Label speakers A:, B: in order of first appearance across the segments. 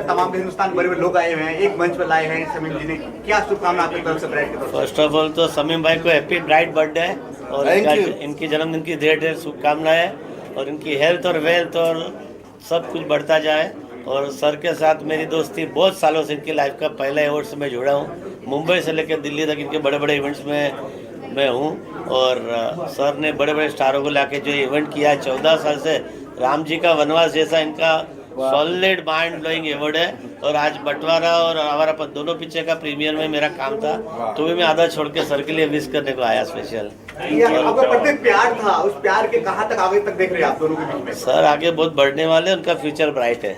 A: तमाम हिंदुस्तान बड़े बड़े लोग आए हुए हैं, एक मंच पर लाए हैं समीम जी ने, क्या शुभकामना आपकी तरफ से ब्राइड की तरफ से?
B: फर्स्ट ऑफ ऑल तो समीम भाई को हैप्पी ब्राइड बर्थडे और इनकी जन्मदिन की ढेर ढेर शुभकामनाएं और इनकी हेल्थ और वेल्थ और सब कुछ बढ़ता जाए। और सर के साथ मेरी दोस्ती बहुत सालों से, इनकी लाइफ का पहला अवार्ड से मैं जुड़ा हूँ। मुंबई से लेकर दिल्ली तक इनके बड़े बड़े इवेंट्स में मैं हूँ और सर ने बड़े बड़े स्टारों को लाके जो इवेंट किया है 14 साल से, राम जी का वनवास जैसा इनका सॉलिड माइंड ब्लोइंग अवार्ड है। और आज बंटवारा और आवारापन दोनों पिक्चर का प्रीमियर में मेरा काम था, तो भी मैं आधा छोड़ के सर के लिए विश करने को आया स्पेशल।
A: आपका बर्थडे प्यार था, उस प्यार के कहाँ तक आगे तक देख रहे हैं आप दोनों के बीच में?
B: सर आगे बहुत बढ़ने वाले, उनका फ्यूचर ब्राइट है।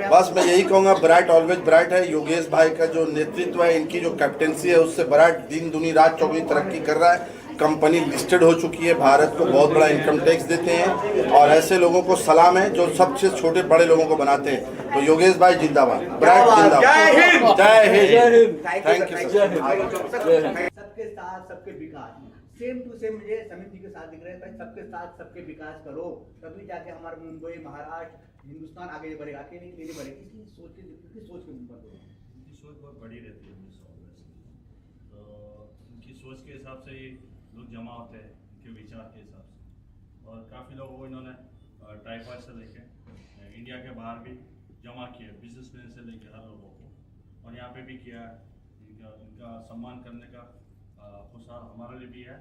C: बस मैं यही कहूँगा, ब्राइट ऑलवेज ब्राइट है। योगेश भाई का जो नेतृत्व है, इनकी जो कैप्टेंसी है, उससे ब्राइट दिन दुनी रात चौगुनी तरक्की कर रहा है। कंपनी लिस्टेड हो चुकी है, भारत को बहुत बड़ा इनकम टैक्स देते हैं और ऐसे लोगों को सलाम है जो सबसे छोटे बड़े लोगों को बनाते हैं। तो योगेश भाई जिंदाबाद, ब्राइट जिंदाबाद, जय हिंद, थैंक यू सर।
A: सबके साथ सबके विकास, सेम टू सेम मुझे समीम जी के साथ दिख रहे हैं। सबके साथ सबके विकास करो, तभी जाके हमारा मुंबई, महाराष्ट्र, हिंदुस्तान आगे बढ़ेगा। अकेले के लिए बढ़ेगा। इसकी सोच के ऊपर
D: इनकी सोच बहुत बड़ी रहती है। तो इनकी सोच के हिसाब से ही लोग जमा होते हैं, इनके विचार के हिसाब से। और काफ़ी लोगों को इन्होंने ट्राइफाइड से लेके इंडिया के बाहर भी जमा किया, बिजनेसमैन से लेके हर लोगों को, और यहाँ पे भी किया है। इनका सम्मान करने का खुशहाल हमारे लिए भी है,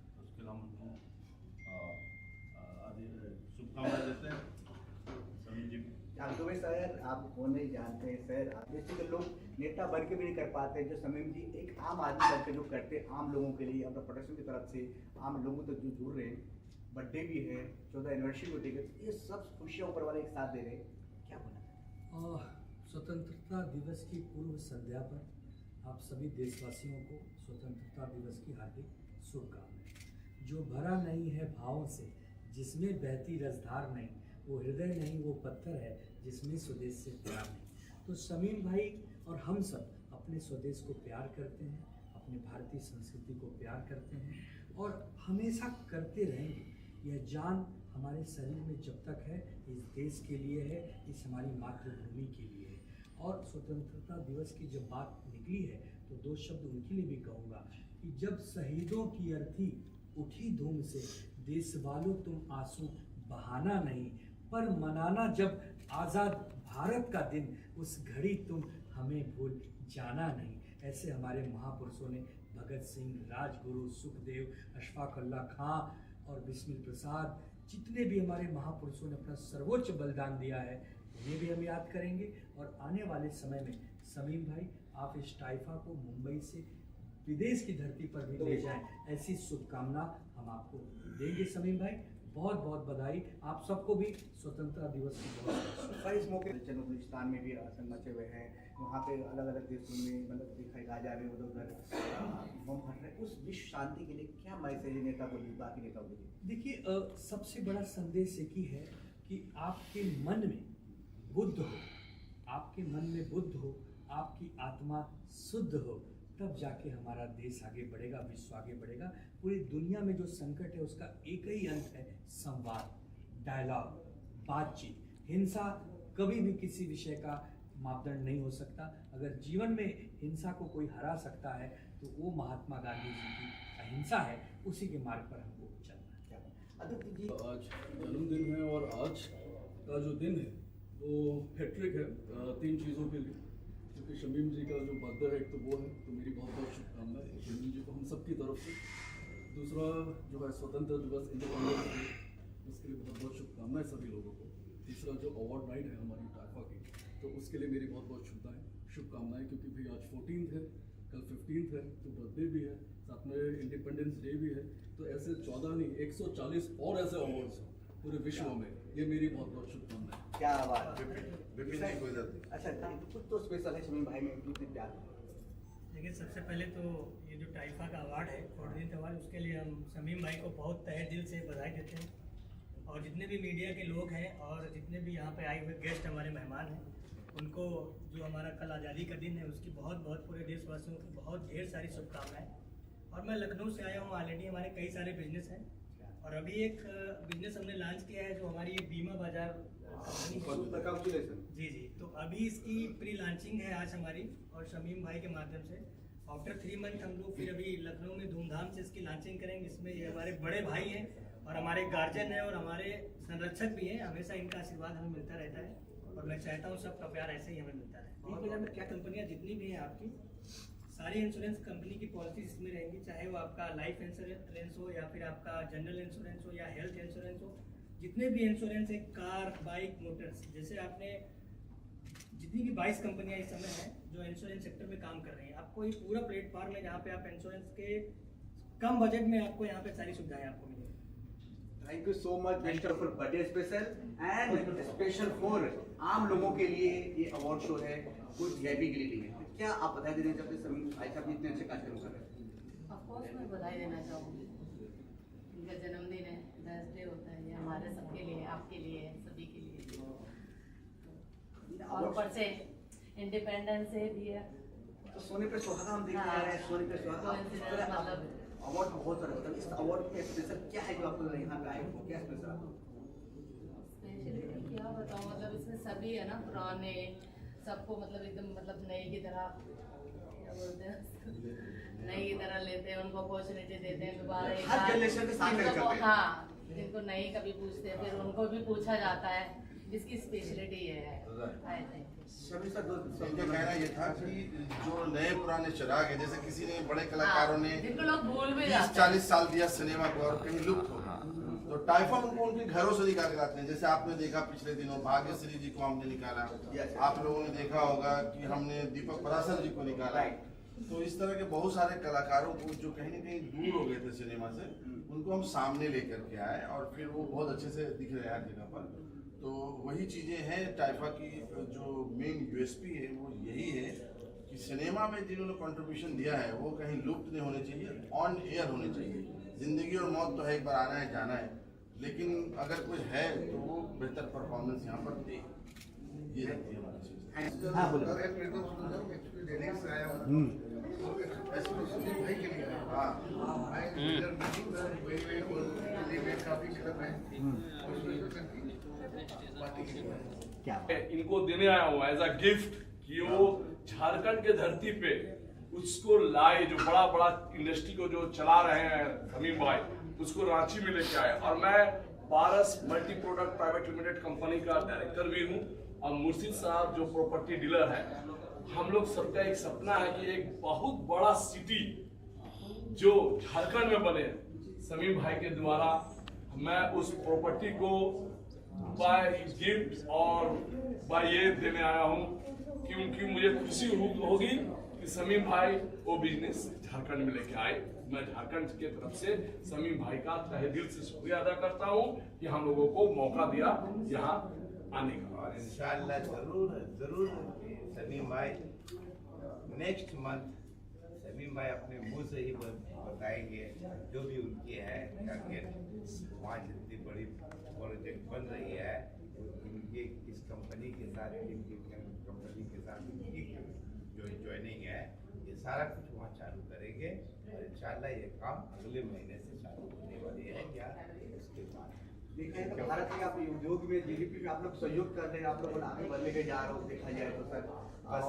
D: तो उसके लिए हम उनको शुभकामनाएं देते हैं। समीम जी
A: दुबे सर, आप कौन नहीं जानते हैं सर, बेसिकली लोग नेता बन के भी नहीं कर पाते जो समीम जी एक आम आदमी बन के जो करते हैं, आम लोगों के लिए, अपना प्रोटेक्शन की तरफ से आम लोगों तक जो जुड़ रहे हैं। बर्थडे भी है, 14 एनिवर्सरी भी है, ये सब खुशियाँ ऊपर वाले एक साथ दे रहे हैं, क्या बोला?
E: स्वतंत्रता दिवस की पूर्व संध्या पर आप सभी देशवासियों को स्वतंत्रता दिवस की हार्दिक शुभकामनाएं। जो भरा नहीं है भावों से, जिसमें बहती रसधार नहीं, वो हृदय नहीं वो पत्थर है जिसमें स्वदेश से प्यार नहीं। तो समीम भाई और हम सब अपने स्वदेश को प्यार करते हैं, अपने भारतीय संस्कृति को प्यार करते हैं और हमेशा करते रहेंगे। यह जान हमारे शरीर में जब तक है, इस देश के लिए है, इस हमारी मातृभूमि के लिए है। और स्वतंत्रता दिवस की जब बात निकली है तो दो शब्द उनके लिए भी कहूँगा कि जब शहीदों की अर्थी उठी धूम से, देश वालों तुम आंसू बहाना नहीं, पर मनाना जब आज़ाद भारत का दिन, उस घड़ी तुम हमें भूल जाना नहीं। ऐसे हमारे महापुरुषों ने भगत सिंह, राजगुरु, सुखदेव, अशफाक उल्लाह खां और बिस्मिल प्रसाद, जितने भी हमारे महापुरुषों ने अपना सर्वोच्च बलिदान दिया है, उन्हें भी हम याद करेंगे। और आने वाले समय में समीम भाई, आप इस टाइफा को मुंबई से विदेश की धरती पर भी ले जाएं, ऐसी शुभकामना हम आपको देंगे। समीम भाई, बहुत बहुत बधाई। आप सबको भी स्वतंत्रता दिवस की बहुत।
A: इस मौके बलूचिस्तान में भी आतंक मचे हुए हैं, वहाँ पे अलग अलग देशों में मतलब दिखाई गाजा में उधर उधर बम फट रहे। उस विश्व शांति के लिए क्या मैसेज नेता को दी, बाकी नेताओं को दी?
E: देखिए, सबसे बड़ा संदेश एक ही है कि आपके मन में बुद्ध हो, आपके मन में बुद्ध हो, आपकी आत्मा शुद्ध हो, तब जाके हमारा देश आगे बढ़ेगा, विश्व आगे बढ़ेगा। पूरी दुनिया में जो संकट है उसका एक ही अंत है, संवाद, डायलॉग, बातचीत। हिंसा कभी भी किसी विषय का मापदंड नहीं हो सकता। अगर जीवन में हिंसा को कोई हरा सकता है तो वो महात्मा गांधी जी की अहिंसा है, उसी के मार्ग पर हमको चलना है।
A: आदित्य जी,
F: आज जन्मदिन है और आज का जो दिन है वो हैट्रिक है 3 चीज़ों के लिए, क्योंकि शमीम जी का जो बर्थडे है एक तो वो है, तो मेरी बहुत बहुत शुभकामनाएं शमीम जी को हम सब की तरफ से। दूसरा जो है स्वतंत्रता दिवस, इंडिपेंडेंस डे, उसके लिए बहुत बहुत शुभकामनाएं सभी लोगों को। तीसरा जो अवार्ड नाइट है हमारी टाइफा की, तो उसके लिए मेरी बहुत बहुत शुभकामनाएं, क्योंकि भाई आज 14th है, कल 15th है, तो बर्थडे भी है, साथ में इंडिपेंडेंस डे भी है। तो ऐसे 14 नहीं 140 और ऐसे अवार्ड्स हैं पूरे विश्व में। ये मेरी बहुत बहुत शुभकामनाएं।
A: क्या बात। अच्छा, कुछ तो स्पेशल है समीम भाई में, इतने प्यार।
G: देखिए, सबसे पहले तो ये जो टाइफा का अवार्ड है, 14th अवार्ड, उसके लिए हम समीम भाई को बहुत तहे दिल से बधाई देते हैं। और जितने भी मीडिया के लोग हैं और जितने भी यहाँ पे आए हुए गेस्ट हमारे मेहमान हैं, उनको जो हमारा कल आज़ादी का दिन है उसकी बहुत बहुत पूरे देशवासियों को बहुत ढेर सारी शुभकामनाएं। और मैं लखनऊ से आया हूँ, ऑलरेडी हमारे कई सारे बिजनेस हैं और और अभी एक बिजनेस हमने लॉन्च किया है जो हमारी बीमा बाजार कंपनी है। जी जी, तो अभी इसकी प्री लॉन्चिंग है आज हमारी और शमीम भाई के माध्यम से। आफ्टर 3 मंथ हम लोग फिर अभी लखनऊ में धूमधाम से इसकी लॉन्चिंग करेंगे। इसमें ये हमारे बड़े भाई हैं और हमारे गार्जियन हैं और हमारे संरक्षक भी हैं। हमेशा इनका आशीर्वाद हमें मिलता रहता है और मैं चाहता हूँ सबका प्यार ऐसे ही हमें मिलता रहे। और बाजार में क्या कंपनियाँ जितनी भी हैं आपकी, सारी इंश्योरेंस कंपनी की पॉलिसी इसमें रहेंगी, चाहे वो आपका लाइफ इंश्योरेंस हो या फिर आपका जनरल इंश्योरेंस हो या हेल्थ इंश्योरेंस हो। जितने भी इंश्योरेंस है, कार, बाइक, मोटर्स, जैसे आपने जितनी भी 22 कंपनियां इस समय हैं जो इंश्योरेंस सेक्टर में काम कर रही हैं, आपको ये पूरा प्लेटफॉर्म है जहाँ पे आप इंश्योरेंस के कम बजट में आपको यहाँ पे सारी सुविधाएं आपको मिलेंगी।
A: Thank you so much mister for birthday special and special for आम लोगों के लिए ये अवार्ड शो है, कुछ वीआईपी के लिए है। क्या आप बधाई देना चाहते हैं समीम भाई साहब इतने अच्छे कार्यक्रम कर रहे हैं?
H: ऑफ कोर्स मैं बधाई देना चाहूँगी। इनका जन्मदिन है, बर्थडे होता है, ये हमारे सबके लिए, आपके लिए, सभी के लिए। और ऊपर से इंडिपेंडेंस डे भी है
A: तो सोने पे सुहागा हम देखते आ रहे हैं। सोने पे सुहागा
H: मतलब
A: अवार्ड बहुत सारे होता है, इस अवार्ड में स्पेशल क्या है जो आपको यहाँ पे आए हो? क्या स्पेशल आपको?
H: स्पेशलिटी क्या बताऊँ, मतलब इसमें सभी है ना, पुराने सबको मतलब एकदम मतलब नई की तरह, क्या बोलते हैं, नई की तरह लेते हैं, उनको अपॉर्चुनिटी देते हैं दोबारा एक
A: हर जनरेशन के साथ
H: बार।
A: करते हैं।
H: हाँ, जिनको नई कभी पूछते हैं फिर उनको भी पूछा जाता है। इसकी स्पेशलिटी ये है आई थिंक।
C: इनका कहना ये था कि जो नए पुराने चिराग है, जैसे किसी ने बड़े कलाकारों ने
H: जिनको लोग भूल भी
C: 30-40 साल दिया सिनेमा को और कहीं लुप्त हो गया, तो टाइफा उनको उनके घरों से निकाल के लाते हैं। जैसे आपने देखा पिछले दिनों भाग्यश्री जी को हमने निकाला, आप लोगों ने देखा होगा कि हमने दीपक पराशर जी को निकाला। तो इस तरह के बहुत सारे कलाकारों को जो कहीं न कहीं दूर हो गए थे सिनेमा से, उनको हम सामने लेकर के आए और फिर वो बहुत अच्छे से दिख रहे हैं हर जगह पर। तो वही चीज़ें हैं टाइफा की, जो मेन यूएसपी है वो यही है कि सिनेमा में जिन्होंने कंट्रीब्यूशन दिया है वो कहीं लुप्त नहीं होने चाहिए, ऑन एयर होने चाहिए। जिंदगी और मौत तो है, एक बार आना है जाना है, लेकिन अगर कुछ है तो वो बेहतर परफॉर्मेंस यहाँ पर दे। ये रहती है हमारी चीज़।
A: हाँ बोलो। क्या
I: इनको देने आया हूँ एज अ गिफ्ट कि वो झारखंड के धरती पे उसको लाए, जो बड़ा बड़ा इंडस्ट्री को जो चला रहे हैं समीम भाई, उसको रांची में लेके आए। और मैं Paras multi product private limited company का डायरेक्टर भी हूँ और मुर्शिद साहब जो प्रॉपर्टी डीलर है। हम लोग सबका एक सपना है कि एक बहुत बड़ा सिटी जो झारखंड में बने, समीम भाई के द्वारा मैं उस प्रॉपर्टी को बाय गिफ्ट और बाय ये देने आया हूँ, क्योंकि मुझे खुशी होगी कि समीम भाई वो बिजनेस झारखंड में लेके आए। मैं झारखंड के तरफ से समीम भाई का तहे दिल से शुक्रिया अदा करता हूँ कि हम लोगों को मौका दिया यहाँ आने का।
J: और इंशाअल्लाह जरूर समीम भाई नेक्स्ट मंथ समीम भाई अपने मुंह से ही बताएंगे जो भी उनकी है टारगेट। वहाँ जितनी बड़ी प्रोजेक्ट बन रही है इनके इस कंपनी के साथ, इनकी कंपनी के साथ इनकी जो ज्वाइनिंग है, ये सारा कुछ वहाँ चालू करेंगे और इंशाअल्लाह ये काम अगले महीने से चालू होने वाली है या उसके बाद।
A: देखिए तो भारत के आप उद्योग में जीडीपी में आप लोग सहयोग कर रहे हैं, आप लोग आगे बढ़ने के जा रहे हो। देखा जाए तो सर
J: बस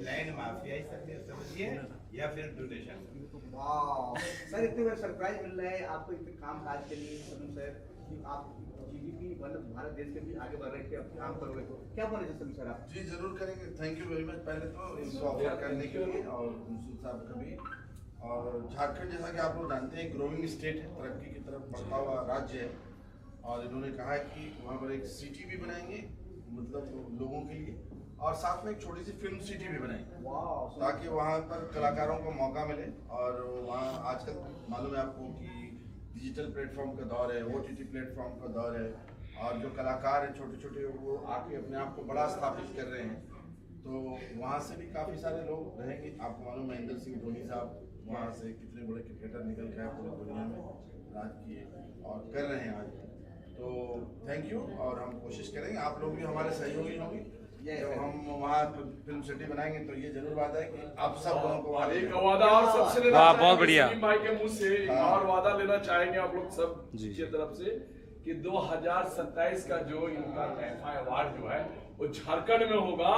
J: लैंड माफिया ही समझिए या फिर डोनेशन।
A: वाह सर, इतने बड़े सरप्राइज मिल रहा है आपको इतने काम काज के लिए समीम सर कि आप जीडीपी मतलब भारत देश के भी आगे बढ़ रहे थे, आप काम करोगे तो क्या बोले समीम सर आप?
C: जी जरूर करेंगे। थैंक यू वेरी मच पहले तो इसको ऑफर करने के लिए और मुंशी साहब का भी। और झारखंड जैसा कि आप लोग जानते हैं ग्रोइंग स्टेट है, तरक्की की तरफ बढ़ता हुआ राज्य है। और इन्होंने कहा है कि वहाँ पर एक सिटी भी बनाएंगे मतलब लोगों के लिए, और साथ में एक छोटी सी फिल्म सिटी भी बनाएंगे ताकि वहाँ पर कलाकारों को मौका मिले। और वहाँ आजकल मालूम है आपको कि डिजिटल प्लेटफॉर्म का दौर है, OTT प्लेटफॉर्म का दौर है, और जो कलाकार हैं छोटे छोटे वो आके अपने आप को बड़ा स्थापित कर रहे हैं। तो वहाँ से भी काफ़ी सारे लोग रहेंगे। आपको मालूम महेंद्र सिंह धोनी साहब वहाँ से कितने बड़े क्रिकेटर निकल के पूरी दुनिया में राज किए और कर रहे हैं आज। तो थैंक यू, और हम कोशिश करेंगे आप लोग भी हमारे सहयोगी होंगे। जब हम वहाँ फिल्म सिटी बनाएंगे तो ये जरूर बात है कि आप सब लोगों को
I: और एक वादा और सबसे लेना
K: वाह,
I: चाहेंगे
K: बहुत बढ़िया।
I: सलीम भाई के मुंह से एक और वादा लेना चाहेंगे आप लोग सब
K: जी।
I: की तरफ से कि 2027 का जो इनका टाइफा अवार्ड जो है वो झारखंड में होगा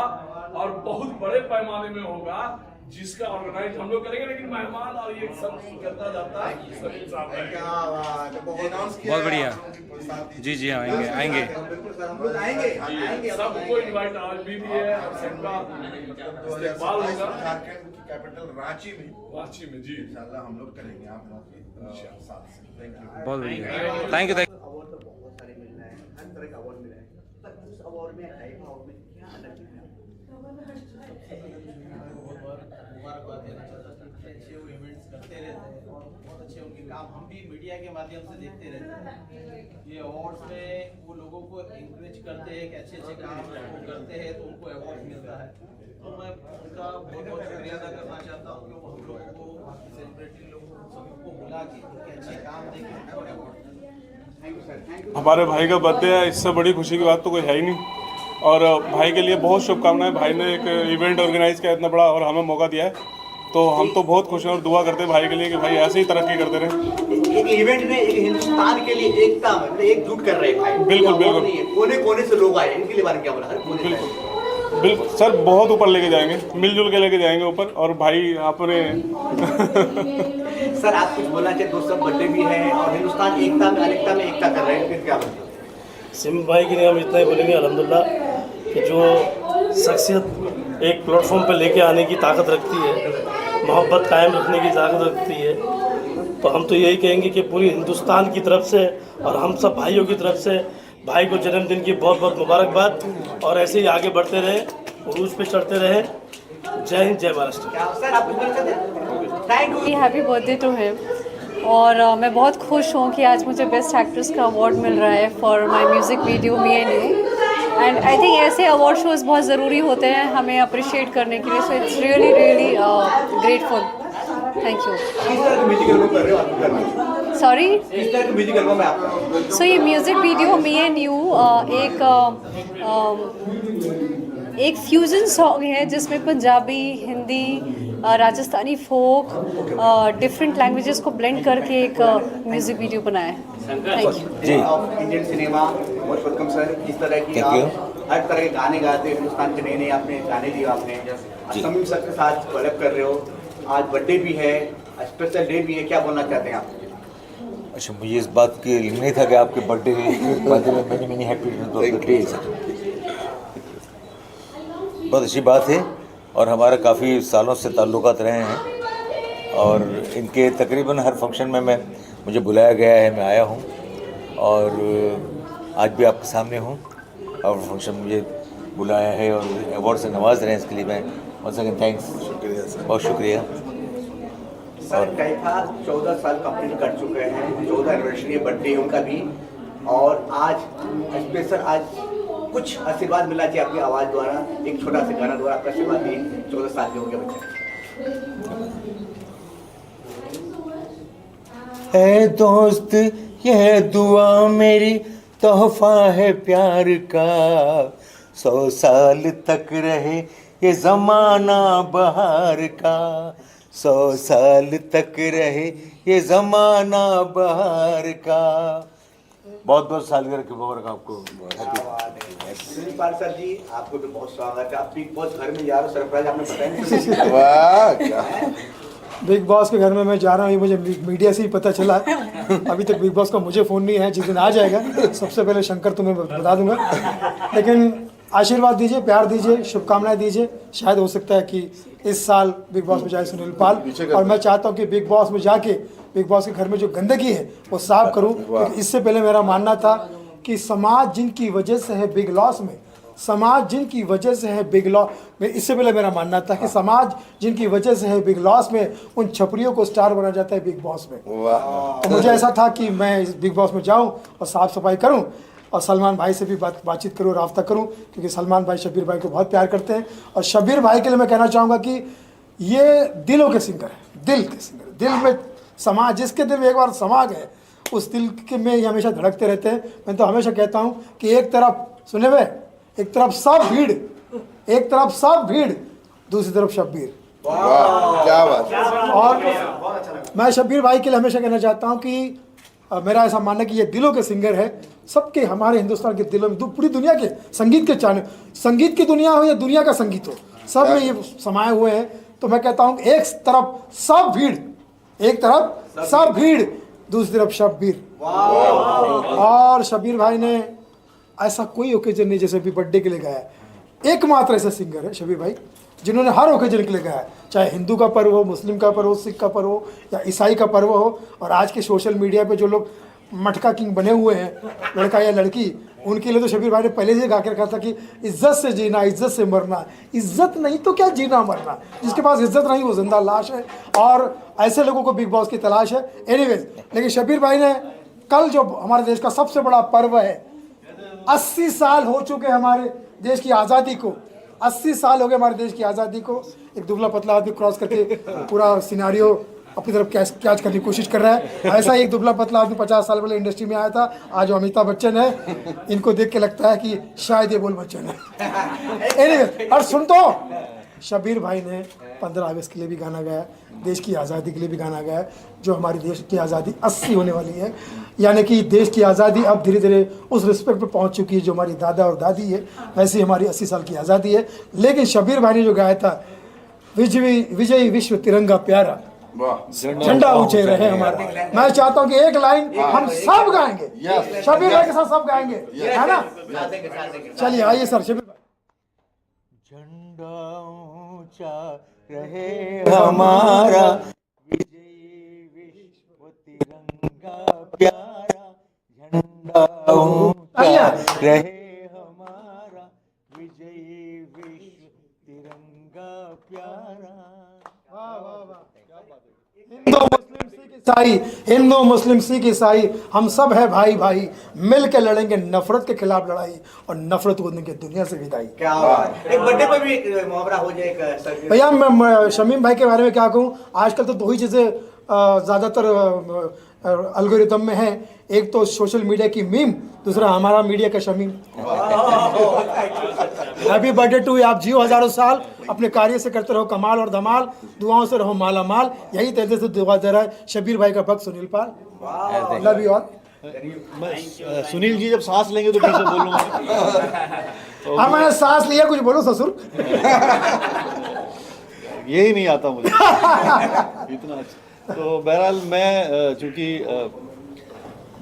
I: और बहुत बड़े पैमाने में होगा, जिसका ऑर्गेनाइज हम लोग करेंगे, लेकिन मेहमान और ये सब करता जाता है सलीम साहब आएंगे।
K: बहुत बढ़िया। जी जी हाँ, आएंगे आएंगे।
A: बिल्कुल सर, हम लोग आएंगे आएंगे।
I: सबको इनवाइट आज भी है और सबका इस्तेमाल होगा
C: झारखंड की कैपिटल रांची में
I: जी।
C: इंशाल्लाह हम लोग करेंगे आप लोगों के साथ से। Thank you.
K: बहुत बढ़िया, थैंक यू।
A: अवार्ड तो बहुत सारे मिल रहे हैं, हर तरह का अवार्ड मिला है, पर उस अवार्ड में टाइप अवार्ड में क्या अलग है?
L: मुबारकबाद देना चाहता हूँ। अच्छे वो इवेंट्स करते रहते हैं और बहुत अच्छे उनके काम हम भी मीडिया के माध्यम से देखते रहते हैं। ये अवार्ड्स में वो लोगों को इंकरेज करते हैं कि अच्छे अच्छे काम वो करते हैं तो उनको अवार्ड मिलता है। तो मैं उनका बहुत बहुत शुक्रिया अदा करना चाहता हूँ कि वो हम लोगों को सेलिब्रिटी लोगों सबको बुला के उनके अच्छे काम देखें और अवार्ड।
M: हमारे भाई का बर्थडे है, इससे बड़ी खुशी की बात तो कोई है ही नहीं। और भाई के लिए बहुत शुभकामनाएं। भाई ने एक इवेंट ऑर्गेनाइज किया इतना बड़ा और हमें मौका दिया है, तो हम तो बहुत खुश हैं और दुआ करते हैं भाई के लिए कि भाई ऐसे ही तरक्की करते रहे।
A: एक इवेंट ने एक हिंदुस्तान के लिए एकता मतलब एकजुट कर रहे हैं भाई।
M: बिल्कुल बिल्कुल,
A: कोने कोने से लोग आए, इनके लिए बारे में क्या बोला? हर कोने से
M: बिल्कुल बिल्कुल सर, बहुत ऊपर लेके जाएंगे, मिलजुल के लेके जाएंगे ऊपर। और भाई आपने
A: सर आप कुछ बोलना चाहिए? दोस्तों बर्थडे भी है और हिंदुस्तान एकता में अनेकता में एकता कर रहे हैं, फिर क्या बोलते?
N: सिम भाई के लिए हम इतना ही बोलेंगे अल्हम्दुलिल्लाह कि जो शख्सियत एक प्लेटफॉर्म पर लेके आने की ताकत रखती है, मोहब्बत कायम रखने की ताकत रखती है, तो हम तो यही कहेंगे कि पूरी हिंदुस्तान की तरफ से और हम सब भाइयों की तरफ से भाई को जन्मदिन की बहुत बहुत मुबारकबाद और ऐसे ही आगे बढ़ते रहे, उरूज पे चढ़ते रहे। जय हिंद, जय महाराष्ट्र।
A: सर आप कुछ बोलना चाहते हैं? Thank you.
O: Happy birthday to him. और मैं बहुत खुश हूँ कि आज मुझे बेस्ट एक्ट्रेस का अवार्ड मिल रहा है for my music video me and you. And I think ऐसे अवार्ड शोज़ बहुत ज़रूरी होते हैं हमें अप्रिशिएट करने के लिए। So it's really really grateful. Thank you.
A: किस तरह की म्यूजिक एल्बम कर रहे हो आप?
O: सॉरी,
A: किस तरह की म्यूजिक एल्बम है आपका?
O: सो ये music video me and you एक फ्यूज़न सॉन्ग है जिसमें पंजाबी, हिंदी, राजस्थानी फोक, डिफरेंट लैंग्वेजेस को ब्लेंड करके एक म्यूज़िक वीडियो बनाया है। Thank you.
A: Of Indian cinema most welcome sir. किस तरह की आप हर तरह के गाने गाते हो, हिंदुस्तान के नए नए आपने गाने दिए, आपने समीम सर के साथ कोलैब कर रहे हो, आज बर्थडे भी है, स्पेशल डे भी है, क्या बोलना चाहते हैं आप?
P: अच्छा, मुझे इस बात के लिए नहीं था कि आपके बर्थडे में मैनी हैप्पी रिटर्न। बहुत अच्छी बात है और हमारा काफ़ी सालों से ताल्लुकात रहे हैं और इनके तकरीबन हर फंक्शन में मुझे बुलाया गया है, मैं आया हूँ और आज भी आपके सामने हूँ और फंक्शन मुझे बुलाया है और अवार्ड से नवाज रहे हैं, इसके लिए मैं once again थैंक्स, शुक्रिया सर, बहुत शुक्रिया।
A: सर कैफा 14 साल कंप्लीट कर चुके हैं, 14 एनिवर्सरी बर्थडे उनका भी, और आज स्पेशल आज कुछ आशीर्वाद मिलना चाहिए आपकी आवाज़ द्वारा, एक छोटा सा गाना द्वारा आपका आशीर्वाद दिए। 14 साल के हो गए बच्चे।
P: ऐ दोस्त यह दुआ मेरी तोहफा है प्यार का, 100 साल तक रहे ये ज़माना बहार का, 100 साल तक रहे ये ज़माना बहार का। बहुत बहुत सालगिरह की मुबारक आपको।
A: प्रिंसिपल सर जी आपको भी बहुत स्वागत है। आप बिग बॉस घर में जा रहे हो, सरप्राइज आपने बताया नहीं।
C: वाह क्या
Q: बिग बॉस के घर में मैं जा रहा हूँ, ये मुझे मीडिया से ही पता चला। अभी तक बिग बॉस का मुझे फ़ोन नहीं है, जिस दिन आ जाएगा सबसे पहले शंकर तुम्हें बता दूंगा। लेकिन आशीर्वाद दीजिए, प्यार दीजिए, शुभकामनाएं दीजिए। शायद हो सकता है कि इस साल बिग बॉस में जाए सुनील पाल, और मैं चाहता हूँ कि बिग बॉस में जाके बिग बॉस के घर में जो गंदगी है वो साफ करूँ। इससे पहले मेरा मानना था कि समाज जिनकी वजह से है बिग लॉस में, समाज जिनकी वजह से है बिग लॉस में, इससे पहले मेरा मानना था कि समाज जिनकी वजह से है बिग लॉस में, उन छपरियों को स्टार बना जाता है बिग बॉस में। तो मुझे ऐसा था कि मैं इस बिग बॉस में जाऊं और साफ सफाई करूं और सलमान भाई से भी बातचीत करूं, राब्ता करूं, क्योंकि सलमान भाई शब्बीर भाई को बहुत प्यार करते हैं। और शब्बीर भाई के लिए मैं कहना चाहूँगा कि ये दिलों के सिंगर हैं, दिल के सिंगर, दिल में समाज, जिसके दिल में एक बार समा गए उस दिल के में ये हमेशा धड़कते रहते हैं। मैं तो हमेशा कहता हूँ कि एक तरफ सुने हुए, एक तरफ सब भीड़ एक तरफ सब भीड़, दूसरी तरफ शब्बीर।
C: क्या बात।
Q: और मैं शब्बीर भाई के लिए हमेशा कहना चाहता हूँ कि मेरा ऐसा मानना है कि ये दिलों के सिंगर है, सबके हमारे हिंदुस्तान के दिलों में, पूरी दुनिया के संगीत के चाहने, संगीत की दुनिया हो या दुनिया का संगीत हो, सब में ये समाये हुए हैं। तो मैं कहता हूँ एक तरफ सब भीड़, एक तरफ सब भीड़, दूसरी तरफ शब्बीर। और शब्बीर भाई ने ऐसा कोई ओकेजन नहीं जैसे भी बर्थडे के लिए गाया, एकमात्र ऐसा सिंगर है शब्बीर भाई जिन्होंने हर ओकेजन के लिए गाया, चाहे हिंदू का पर्व हो, मुस्लिम का पर्व हो, सिख का पर्व हो या ईसाई का पर्व हो। और आज के सोशल मीडिया पे जो लोग मटका किंग बने हुए हैं, लड़का या लड़की, उनके लिए तो शब्बीर भाई ने पहले से गा के रखा था कि इज्जत से जीना, इज्जत से मरना। इज्जत नहीं तो क्या जीना मरना, जिसके पास इज्जत नहीं वो जिंदा लाश है। और ऐसे लोगों को बिग बॉस की तलाश है। एनीवेज, लेकिन शब्बीर भाई ने कल जो हमारे देश का सबसे बड़ा पर्व है, 80 साल हो चुके हमारे देश की आज़ादी को, 80 साल हो गए हमारे देश की आज़ादी को। एक दुबला पतला आदमी क्रॉस करके पूरा सिनारियो अपनी तरफ कैच करने की कोशिश कर रहा है। ऐसा ही एक दुबला पतला आदमी 50 साल पहले इंडस्ट्री में आया था, आज अमिताभ बच्चन है। इनको देख के लगता है कि शायद ये बोल बच्चन है। एनीवे, और सुन तो शब्बीर भाई ने 15 अगस्त के लिए भी गाना गाया, देश की आज़ादी के लिए भी गाना गाया, जो हमारी देश की आज़ादी 80 होने वाली है। यानी कि देश की आज़ादी अब धीरे धीरे उस रिस्पेक्ट पे पहुंच चुकी है जो हमारी दादा और दादी है, वैसे ही हमारी 80 साल की आज़ादी है। लेकिन शब्बीर भाई ने जो गाया था, विजयी विश्व तिरंगा प्यारा, झंडा ऊंचे रहे हमारा, मैं चाहता हूँ कि एक लाइन हम सब गाएंगे, शब्बीर भाई के साथ सब गाएंगे, है ना? चलिए आइए सर। शब्बीर भाई,
P: झंडा ऊंचा रहे हमारा, विजयी विश्व तिरंगा प्यारा, झंडा ऊंचा रहे हमारा, विजयी विश्व तिरंगा प्यारा।
Q: हिंदू मुस्लिम सिख ईसाई हम सब है भाई भाई, मिल के लड़ेंगे नफरत के खिलाफ लड़ाई और नफरत को देंगे दुनिया से विदाई।
A: क्या एक बर्थडे पे भी एक मुहावरा हो जाए
Q: भैया। मैं शमीम भाई के बारे में क्या कहूँ, आजकल तो दो ही चीज़ें ज़्यादातर एल्गोरिथम में है, एक तो सोशल मीडिया की मीम, दूसरा हमारा मीडिया का शमीम। हैप्पी बर्थडे टू, आप जियो हजारों साल, अपने कार्य से करते रहो कमाल और धमाल, दुआओं से रहो माला माल, यही तेरे से दुआ दे रहा है शब्बीर भाई का भक्त Sunil Pal. Love you all.
R: Sunil ji जब सांस लेंगे तो ठीक से बोलूँगा।
Q: हाँ, मैंने सांस लिया, कुछ बोलो ससुर।
R: यही नहीं आता मुझे इतना अच्छा। तो बहरहाल मैं चूँकि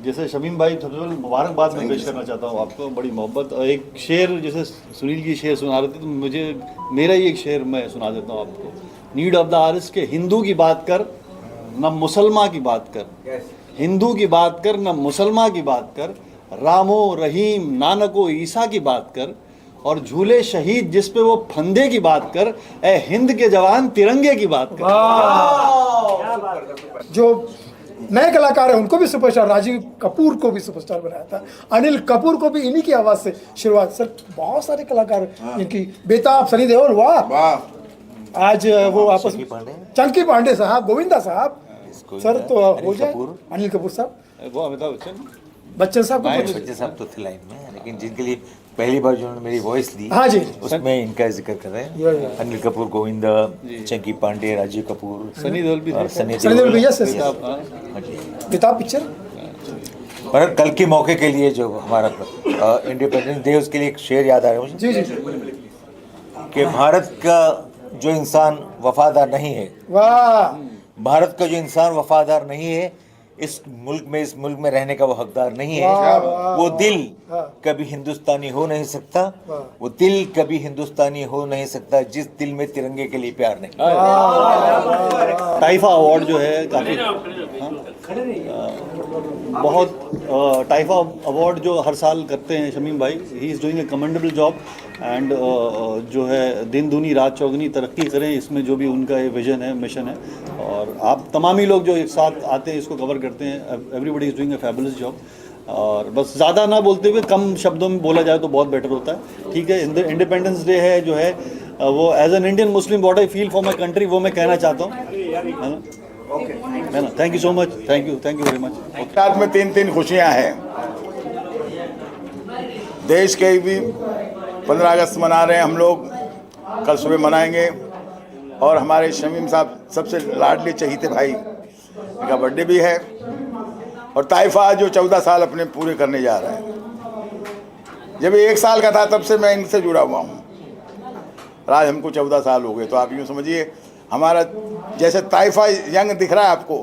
R: जैसे शमीम भाई, सबसे पहले मुबारकबाद मैं पेश करना चाहता हूँ आपको, बड़ी मोहब्बत। और एक शेर, जैसे सुनील की शेर सुना रहे थे, तो मुझे मेरा ही एक शेर मैं सुना देता हूँ आपको। नीड ऑफ द आर्टिस्ट के हिंदू की बात कर न मुसलमान की बात कर, हिंदू की बात कर न मुसलमान की बात कर, रामो रहीम नानको ईसा की बात कर, और झूले शहीद जिस पे वो फंदे की बात कर, ए हिंद के जवान तिरंगे की बात कर।
Q: जो नए कलाकार है उनको भी सुपरस्टार, राजीव कपूर को भी सुपरस्टार बनाया था, अनिल कपूर को भी इन्हीं की आवाज से शुरुआत। सर बहुत सारे कलाकार इनकी, बेताब सनी देओल, वाह। आज वो आपस चंकी पांडे साहब, गोविंदा साहब, सर तो हो जाए अनिल कपूर साहब,
R: वो अमिताभ बच्चन,
Q: बच्चन साहब
P: तो थे लाइन में, लेकिन जिनके लिए पहली बार जिन्होंने मेरी वॉइस ली,
Q: हाँ जी,
P: उसमें इनका जिक्र कर रहे हैं। अनिल कपूर, गोविंदा, चंकी पांडे, राजीव कपूर,
R: सनी देओल भी,
Q: सनी देओल भैया से बेताब पिक्चर।
P: पर कल के मौके के लिए जो हमारा इंडिपेंडेंस डे, उसके लिए एक शेर याद आ रहा है मुझे।
Q: जी जी,
P: कि भारत का जो इंसान वफादार नहीं है,
Q: वाह,
P: भारत का जो इंसान वफादार नहीं है, इस मुल्क में रहने का वो हकदार नहीं है। वो दिल कभी हिंदुस्तानी हो नहीं सकता, वो दिल कभी हिंदुस्तानी हो नहीं सकता जिस दिल में तिरंगे के लिए प्यार नहीं।
R: टाइफा अवार्ड जो है काफ़ी बहुत, टाइफा अवार्ड जो हर साल करते हैं शमीम भाई, he is doing a commendable job. And जो है दिन दूनी रात चौगनी तरक्की करें, इसमें जो भी उनका ये विजन है, मिशन है। और आप तमाम ही लोग जो एक साथ आते हैं, इसको कवर करते हैं, everybody is doing a fabulous job. और बस ज़्यादा ना बोलते हुए कम शब्दों में बोला जाए तो बहुत बेटर होता है। ठीक है, इंडिपेंडेंस डे है जो है, वो as an Indian Muslim what I feel for my country, वो मैं कहना चाहता हूँ, है ना। Thank you so much, thank you very much.
S: रात में तीन खुशियाँ हैं। देश के भी 15 अगस्त मना रहे हैं हम लोग, कल सुबह मनाएंगे। और हमारे शमीम साहब सबसे लाडले चहीते भाई का बर्थडे भी है, और ताइफा जो 14 साल अपने पूरे करने जा रहा है। जब ये 1 साल का था तब से मैं इनसे जुड़ा हुआ हूँ, आज हमको 14 साल हो गए। तो आप यूँ समझिए हमारा जैसे ताइफा यंग दिख रहा है आपको,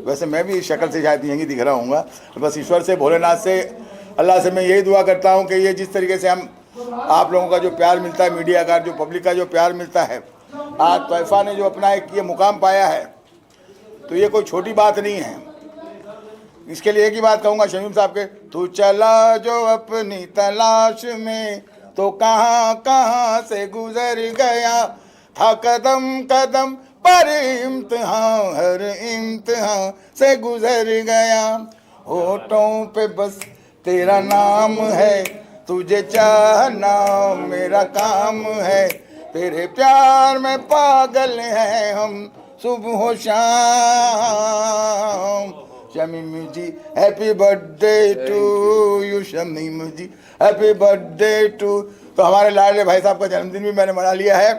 S: वैसे मैं भी शक्ल से शायद यंग ही दिख रहा हूँगा। बस ईश्वर से, भोलेनाथ से, अल्लाह से मैं यही दुआ करता हूँ कि ये जिस तरीके से हम आप लोगों का जो प्यार मिलता है, मीडिया का जो पब्लिक का जो प्यार मिलता है, आज ताइफा ने जो अपना एक ये मुकाम पाया है, तो ये कोई छोटी बात नहीं है। इसके लिए एक ही बात कहूँगा शमीम साहब के, तू चला जो अपनी तलाश में तो कहाँ कहाँ से गुजर गया, था कदम कदम पर इम्तिहान, हर इम्तिहान से गुजर गया। होठों पे बस तेरा नाम है, तुझे चाहना मेरा काम है, तेरे प्यार में पागल हैं हम सुबह शाम। Shamim ji happy birthday to you, Shamim ji happy birthday to. तो हमारे लाडले भाई साहब का जन्मदिन भी मैंने मना लिया है,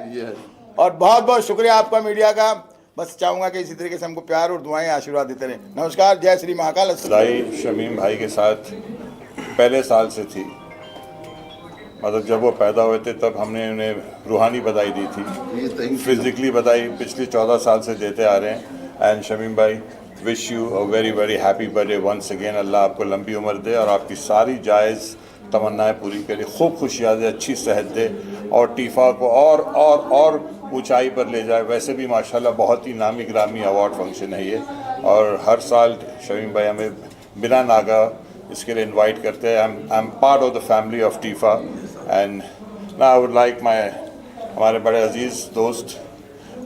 S: और बहुत बहुत शुक्रिया आपका मीडिया का। बस चाहूँगा कि इसी तरीके से हमको प्यार और दुआएं आशीर्वाद देते रहें। नमस्कार, जय श्री महाकाल।
T: शमीम भाई के साथ पहले साल से थी, मतलब जब वो पैदा हुए थे तब हमने उन्हें रूहानी बधाई दी थी, फिजिकली बधाई पिछले 14 साल से देते आ रहे हैं। एंड शमीम भाई, wish you a very very happy birthday once again. अल्लाह आपको लंबी उम्र दे और आपकी सारी जायज़ तमन्नाएं पूरी करे, खूब खुशियाँ दे, अच्छी सेहत दे, और टीफा को और ऊंचाई पर ले जाए। वैसे भी माशाल्लाह बहुत ही नामी ग्रामी अवार्ड फंक्शन है ये, और हर साल शमीम भाई हमें बिना नागा इसके लिए इनवाइट करते हैं। I am part of the family of TIFFA, and now I would like हमारे बड़े अजीज़ दोस्त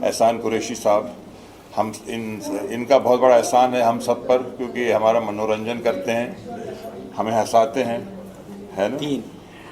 T: एहसान कुरैशी साहब, हम इनका बहुत बड़ा एहसान है हम सब पर, क्योंकि हमारा मनोरंजन करते हैं, हमें हंसाते हैं, है ना।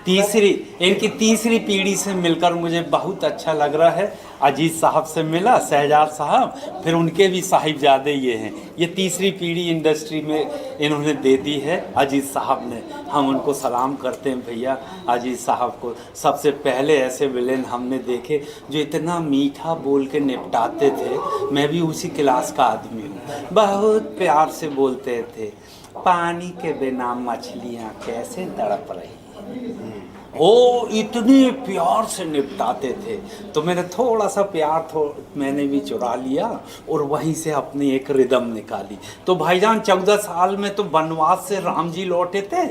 U: इनकी तीसरी पीढ़ी से मिलकर मुझे बहुत अच्छा लग रहा है। अजीज़ साहब से मिला, शहजाद साहब, फिर उनके भी साहिबजादे ये हैं। ये तीसरी पीढ़ी इंडस्ट्री में इन्होंने दे दी है अजीज़ साहब ने। हम उनको सलाम करते हैं भैया अजीज़ साहब को। सबसे पहले ऐसे विलेन हमने देखे जो इतना मीठा बोल के निपटाते थे। मैं भी उसी क्लास का आदमी हूँ। बहुत प्यार से बोलते थे, पानी के बिना मछलियाँ कैसे तड़प रही, वो इतने प्यार से निपटाते थे। तो मैंने थोड़ा सा प्यार मैंने भी चुरा लिया और वहीं से अपनी एक रिदम निकाली। तो भाईजान 14 साल में तो वनवास से राम जी लौटे थे,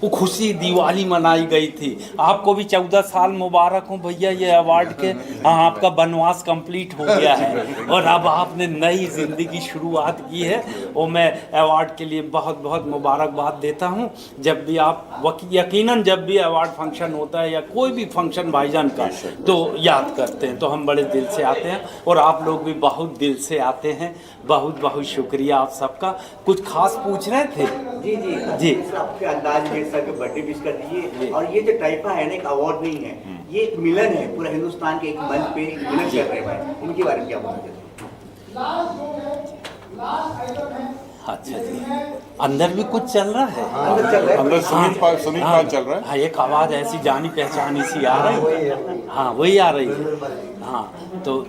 U: वो खुशी दिवाली मनाई गई थी। आपको भी 14 साल मुबारक हो भैया ये अवार्ड के। हाँ, आपका वनवास कंप्लीट हो गया है और अब आपने नई ज़िंदगी शुरुआत की है। और मैं अवार्ड के लिए बहुत बहुत मुबारकबाद देता हूँ। जब भी आप यकीनन जब भी अवार्ड फंक्शन होता है या कोई भी फंक्शन भाईजान का तो याद करते हैं, तो हम बड़े दिल से आते हैं और आप लोग भी बहुत दिल से आते हैं। बहुत बहुत शुक्रिया आप सबका। कुछ खास पूछ रहे थे?
A: जी जी जी, आपके अंदाज में सर के बर्थडे विश कर दीजिए। और ये जो टाइफा है ना, एक अवार्ड नहीं है, ये एक मिलन है, पूरा हिंदुस्तान के एक मंच पे मिलन कर रहे हैं। इनके बारे में क्या बोलते हैं?
U: अच्छा जी, अंदर भी कुछ चल रहा है।
A: अंदर चल रहा है,
T: अंदर सुनील पाल चल रहा है।
U: हाँ, एक आवाज़ ऐसी जानी पहचानी सी आ रही है। हाँ, वही आ रही है। हाँ, तो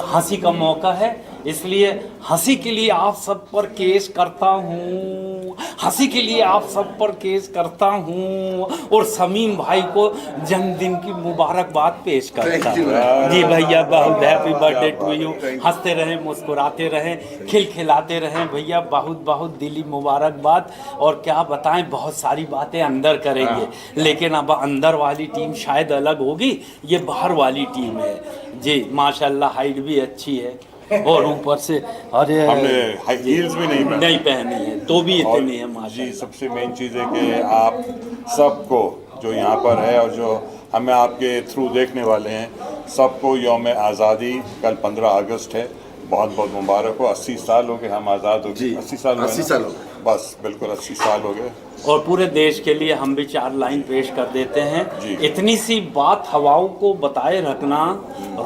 U: हंसी का मौका है, इसलिए हंसी के लिए आप सब पर केस करता हूँ, हंसी के लिए आप सब पर केस करता हूँ और शमीम भाई को जन्मदिन की मुबारकबाद पेश करता हूँ। जी भैया, बहुत हैप्पी बर्थडे टू यू। हंसते रहें, मुस्कुराते रहें, खिलखिलाते रहें भैया। बहुत बहुत दिली मुबारकबाद। और क्या बताएं, बहुत सारी बातें अंदर करेंगे, लेकिन अब अंदर वाली टीम शायद अलग होगी, ये बाहर वाली टीम है जी। माशाल्लाह हाइट भी अच्छी है और ऊपर से अरे
T: हमने हाई हील्स भी नहीं
U: पहनी है तो भी इतनी है माशाल्लाह।
T: जी, सबसे मेन चीज़ है कि आप सबको जो यहाँ पर है और जो हमें आपके थ्रू देखने वाले हैं, सबको यौम आज़ादी कल 15 अगस्त है, बहुत बहुत मुबारक हो। 80 साल हो गए हम आज़ाद हो गए। 80 साल हो गए, बस बिल्कुल 80 साल हो गए।
U: और पूरे देश के लिए हम भी 4 लाइन पेश कर देते हैं। इतनी सी बात हवाओं को बताए रखना,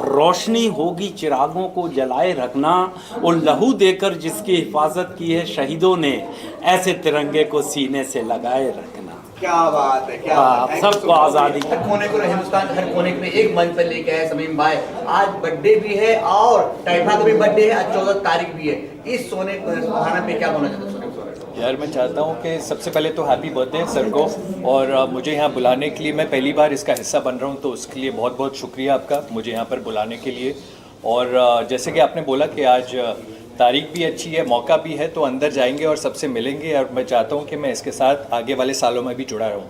U: रोशनी होगी चिरागों को जलाए रखना, और लहू देकर जिसकी हिफाजत की है शहीदों ने, ऐसे तिरंगे को सीने से लगाए रखना।
A: क्या बात है, क्या
U: वाह,
A: बात है।
U: सबको आज़ादी।
A: हर कोने को हिंदुस्तान हर कोने में एक मंच पर लेके आए शमीम भाई। आज बर्थडे भी है और टाइफा का भी बर्थडे है, आज 14 तारीख भी है। इस सोने खाना पे क्या बोलना चाहते हैं?
B: यार मैं चाहता हूँ कि सबसे पहले तो हैप्पी बर्थडे सर को, और मुझे यहाँ बुलाने के लिए, मैं पहली बार इसका हिस्सा बन रहा हूँ, तो उसके लिए बहुत बहुत शुक्रिया आपका मुझे यहाँ पर बुलाने के लिए। और जैसे कि आपने बोला कि आज तारीख भी अच्छी है, मौका भी है, तो अंदर जाएंगे और सबसे मिलेंगे, और मैं चाहता हूँ कि मैं इसके साथ आगे वाले सालों में भी जुड़ा रहूँ।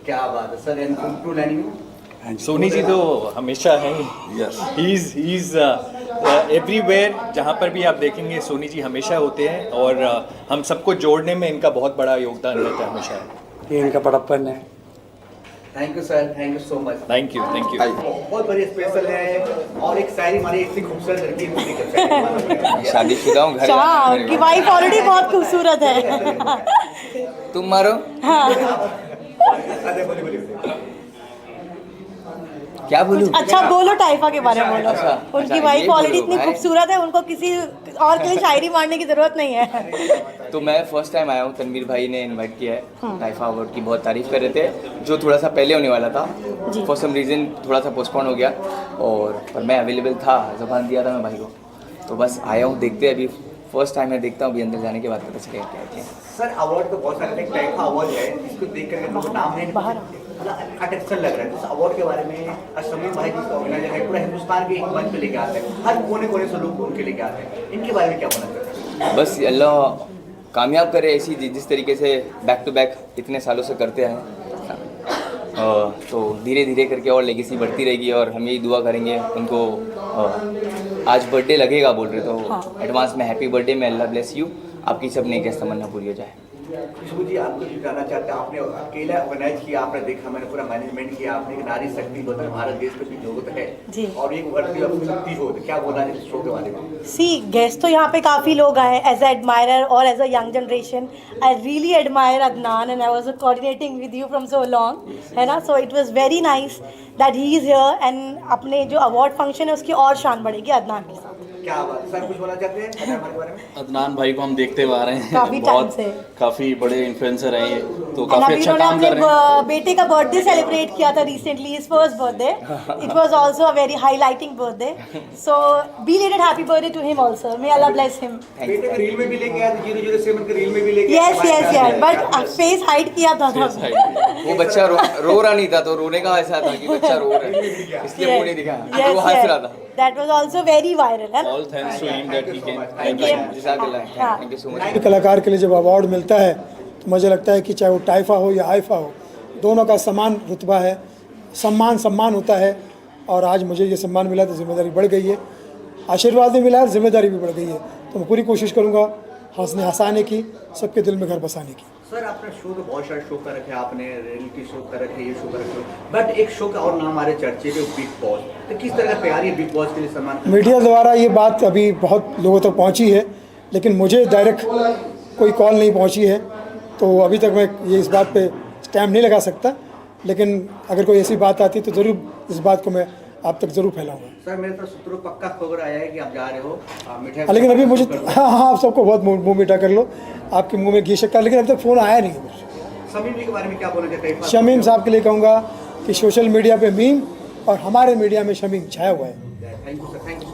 A: क्या बात है सर।
B: सोनी जी तो हमेशा हैं, ही इज़ एवरीवेयर, जहाँ पर भी आप देखेंगे सोनी जी हमेशा होते हैं, और हम सबको जोड़ने में इनका बहुत बड़ा योगदान रहता है हमेशा।
E: ये इनका बड़प्पन है।
A: Thank you sir, thank you so much.
B: Thank you.
A: बहुत बड़ी स्पेशल है और एक शायरी हमारी इतनी खूबसूरत लड़की
V: शादीशुदा हूँ, घर
W: उनकी वाइफ ऑलरेडी बहुत खूबसूरत है।
V: तुम मारो।
W: हाँ।
V: क्या बोलूं?
W: अच्छा बोलो, टाइफा के बारे में बोलो।
V: अच्छा,
W: उनकी
V: ये
W: वाइफ ऑलरेडी
V: बोलो,
W: इतनी
V: भाई।
W: खूबसूरत है, उनको किसी और के लिए शायरी मारने की जरूरत नहीं है।
V: तो मैं फर्स्ट टाइम आया हूँ, तनवीर भाई ने इनवाइट किया है, टाइफा अवार्ड की बहुत तारीफ कर रहे थे, जो थोड़ा सा पहले होने वाला था, फॉर सम रीज़न थोड़ा सा पोस्टपोन हो गया, और पर मैं अवेलेबल था, ज़बान दिया था मैं भाई को, तो बस आया हूँ, देखते हैं, अभी फर्स्ट टाइम मैं देखता हूँ, अभी अंदर जाने के बाद पता चलेगा क्या है।
A: सर अवार्ड तो बहुत सारे थे, टाइफा अवार्ड है, इसको देख करके लोग नाम है अट्रैक्शन लग रहा है। इस अवार्ड के बारे में शमीम भाई जिसका ऑर्गेनाइजर है, पूरा हिंदुस्तान के एक मंच पे लेके आते हैं, हर कोने कोने से लोग उनके लेके आते हैं, इनके बारे में क्या बोलना चाहते हैं?
V: बस अल्लाह कामयाब करे ऐसी जिस तरीके से बैक टू बैक इतने सालों से करते हैं, तो धीरे धीरे करके और लेगेसी बढ़ती रहेगी, और हम यही दुआ करेंगे उनको। आज बर्थडे लगेगा बोल रहे, तो एडवांस में हैप्पी बर्थडे में, अल्लाह ब्लेस यू, आपकी सब नेक तमन्ना पूरी हो जाए।
A: खुशबू जी आपको जो जानना चाहते हैं, आपने अकेला ऑर्गेनाइज किया, आपने देखा, मैंने पूरा मैनेजमेंट किया, आपने एक नारी शक्ति होता है, हमारे देश में भी जरूरत है
W: जी,
A: और एक उभरती हुई शक्ति हो, तो क्या बोलना है इस शो के बारे में?
W: सी गेस्ट तो यहाँ पे काफ़ी लोग आए एज अ एडमायरर और as a young generation. I really admire Adnan and I was coordinating with you from so long, है ना। So it was very nice that he is here, and अपने जो अवार्ड फंक्शन है उसकी और शान बढ़ेगी अदनान के साथ।
A: क्या बात सर, कुछ बोलना चाहते हैं हमारे बारे में?
B: अदनान भाई को हम देखते हुए आ रहे हैं,
W: काफी टाइम से,
B: काफ़ी बड़े इन्फ्लुएंसर हैं ये, तो
W: एंड
B: काफ़ी
W: अभी
B: अच्छा
W: उन्होंने
B: काम कर रहे हैं।
W: अपने बेटे का बर्थडे सेलिब्रेट किया था recently, his first birthday. It was also a very highlighting birthday, so belated happy birthday to him also, may Allah bless him.
A: बेटे का रील में भी लेके आया, 007 के रील में भी लेके आया।
W: यस बट फेस हाइड किया था
V: वो बच्चा रो रहा नहीं था, तो रोने का ऐसा था कि बच्चा रो रहा है, इसलिए मुंह नहीं दिखाया, वो हंस रहा था।
W: That was also very viral, है ना?
B: All thanks to him that he came.
V: Thank you so much.
Q: कलाकार के लिए जब अवार्ड मिलता है तो मुझे लगता है कि चाहे वो टाइफा हो या आइफा हो, दोनों का समान रुतबा है, सम्मान होता है, और आज मुझे ये सम्मान मिला तो जिम्मेदारी बढ़ गई है, आशीर्वाद भी मिला है, जिम्मेदारी भी बढ़ गई है, तो मैं पूरी कोशिश करूँगा हंसाने की, सबके दिल में घर बसाने की।
A: सर आपने शो तो बहुत सारे शो कर रखे, आपने रियलिटी शो कर रखे, ये शो कर रखे, बट एक शो का और नाम हमारे चर्चे में बिग बॉस, तो किस तरह का तैयारी है बिग बॉस के लिए सम्मान?
Q: मीडिया द्वारा ये बात अभी बहुत लोगों तक पहुंची है, लेकिन मुझे डायरेक्ट कोई कॉल नहीं पहुंची है, तो अभी तक मैं ये इस बात पे स्टैम्प नहीं लगा सकता, लेकिन अगर कोई ऐसी बात आती तो ज़रूर इस बात को मैं आप तक ज़रूर फैलाऊंगा।
A: सर मेरे पास सूत्रों पक्का खबर आया है कि आप जा रहे हो मिठाई,
Q: लेकिन अभी मुझे हाँ आप सबको बहुत मुँह मीठा कर लो, आपके मुँह में घी शक्कर, लेकिन अभी तक फ़ोन आया नहीं है मुझे।
A: शमीम जी के बारे में क्या बोलना चाहते हैं?
Q: शमीम साहब के लिए कहूँगा कि सोशल मीडिया पे मीम और हमारे मीडिया में शमीम छाया हुआ है।
A: Thank you sir, thank you.